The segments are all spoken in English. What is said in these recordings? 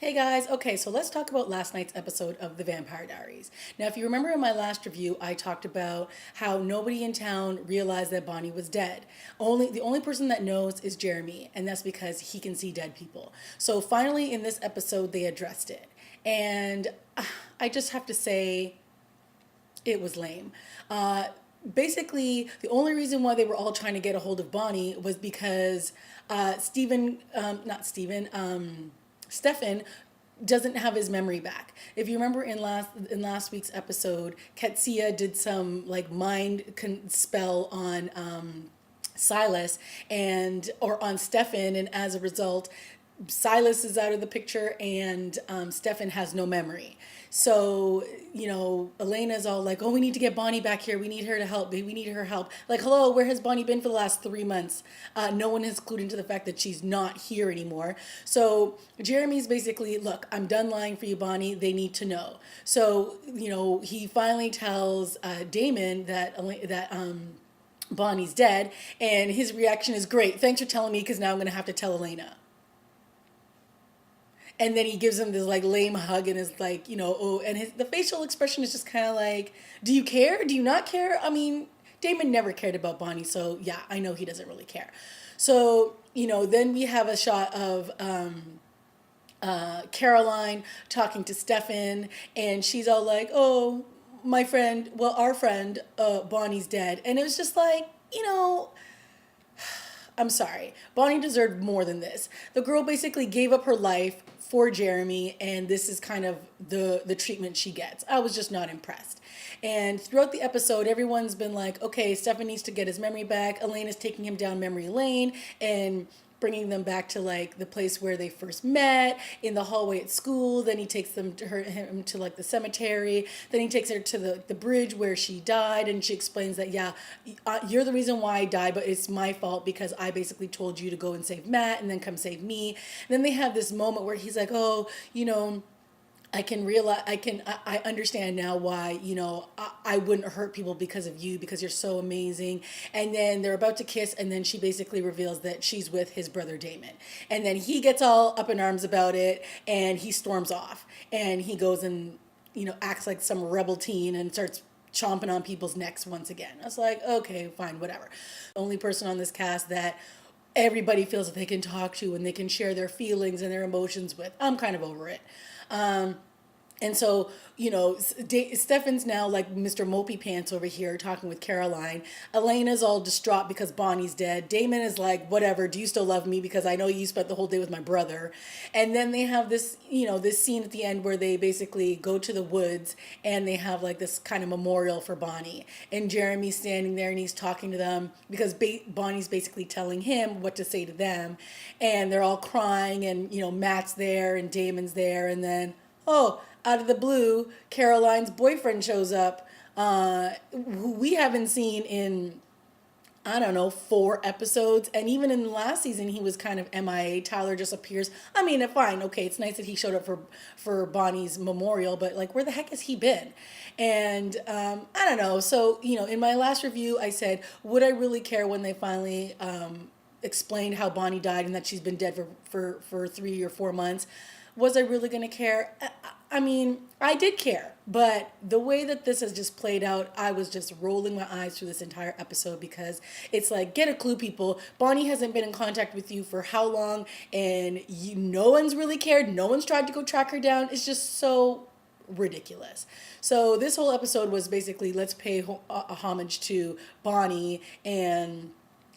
Hey guys, okay, so let's talk about last night's episode of The Vampire Diaries. Now, if you remember in my last review, I talked about how nobody in town realized that Bonnie was dead. The only person that knows is Jeremy, and that's because he can see dead people. So finally in this episode they addressed it. And I just have to say it was lame. Basically, the only reason why they were all trying to get a hold of Bonnie was because Stefan doesn't have his memory back. If you remember in last week's episode, Ketsia did some like spell on Silas and or on Stefan, and as a result, Silas is out of the picture and Stefan has no memory. So, Elena's all like, oh, we need to get Bonnie back here. We need her to help. We need her help. Like, hello, where has Bonnie been for the last 3 months? No one has clued into the fact that she's not here anymore. So Jeremy's basically, look, I'm done lying for you, Bonnie. They need to know. So, he finally tells Damon that Bonnie's dead. And his reaction is great. Thanks for telling me because now I'm going to have to tell Elena. And then he gives him this like lame hug and is like, oh, and the facial expression is just kind of like, do you care? Do you not care? I mean, Damon never cared about Bonnie, so yeah, I know he doesn't really care. So, then we have a shot of Caroline talking to Stefan, and she's all like, oh, our friend, Bonnie's dead. And it was just like, I'm sorry. Bonnie deserved more than this. The girl basically gave up her life for Jeremy, and this is kind of the treatment she gets. I was just not impressed. And throughout the episode, everyone's been like, okay, Stefan needs to get his memory back. Elena's taking him down memory lane and bringing them back to like the place where they first met in the hallway at school. Then he takes him to like the cemetery. Then he takes her to the bridge where she died, and she explains that, yeah, you're the reason why I died, but it's my fault because I basically told you to go and save Matt and then come save me. And then they have this moment where he's like, oh, I understand now why, I wouldn't hurt people because of you, because you're so amazing. And then they're about to kiss, and then she basically reveals that she's with his brother Damon. And then he gets all up in arms about it, and he storms off. And he goes and, acts like some rebel teen and starts chomping on people's necks once again. I was like, okay, fine, whatever. The only person on this cast that everybody feels that they can talk to and they can share their feelings and their emotions with. I'm kind of over it. And so, Stefan's now like Mr. Mopey Pants over here talking with Caroline. Elena's all distraught because Bonnie's dead. Damon is like, whatever, do you still love me? Because I know you spent the whole day with my brother. And then they have this, this scene at the end where they basically go to the woods and they have like this kind of memorial for Bonnie. And Jeremy's standing there and he's talking to them because Bonnie's basically telling him what to say to them. And they're all crying and, Matt's there and Damon's there. And then, oh, out of the blue, Caroline's boyfriend shows up, who we haven't seen in, I don't know, 4 episodes. And even in the last season, he was kind of MIA. Tyler just appears. I mean, fine, okay, it's nice that he showed up for Bonnie's memorial, but like, where the heck has he been? And I don't know. So, in my last review, I said, would I really care when they finally explained how Bonnie died and that she's been dead for 3 or 4 months? Was I really going to care? I mean, I did care, but the way that this has just played out, I was just rolling my eyes through this entire episode because it's like, get a clue, people. Bonnie hasn't been in contact with you for how long, and no one's really cared. No one's tried to go track her down. It's just so ridiculous. So this whole episode was basically, let's pay a homage to Bonnie and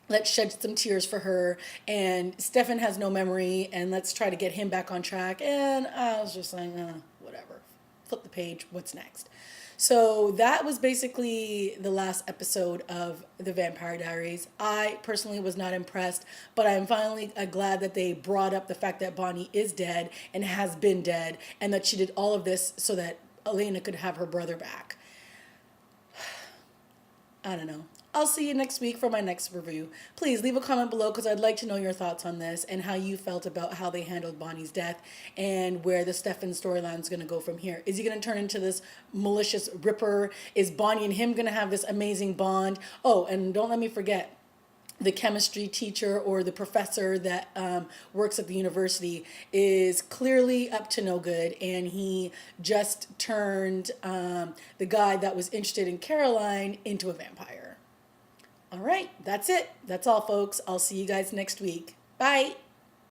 let's shed some tears for her, and Stefan has no memory, and let's try to get him back on track. And I was just like, whatever, flip the page, what's next? So that was basically the last episode of The Vampire Diaries. I personally was not impressed, but I'm finally glad that they brought up the fact that Bonnie is dead and has been dead, and that she did all of this so that Elena could have her brother back. I don't know. I'll see you next week for my next review. Please leave a comment below because I'd like to know your thoughts on this and how you felt about how they handled Bonnie's death and where the Stefan storyline is going to go from here. Is he going to turn into this malicious ripper? Is Bonnie and him going to have this amazing bond? Oh, and don't let me forget, the chemistry teacher or the professor that works at the university is clearly up to no good, and he just turned the guy that was interested in Caroline into a vampire. All right, that's it. That's all, folks. I'll see you guys next week. Bye.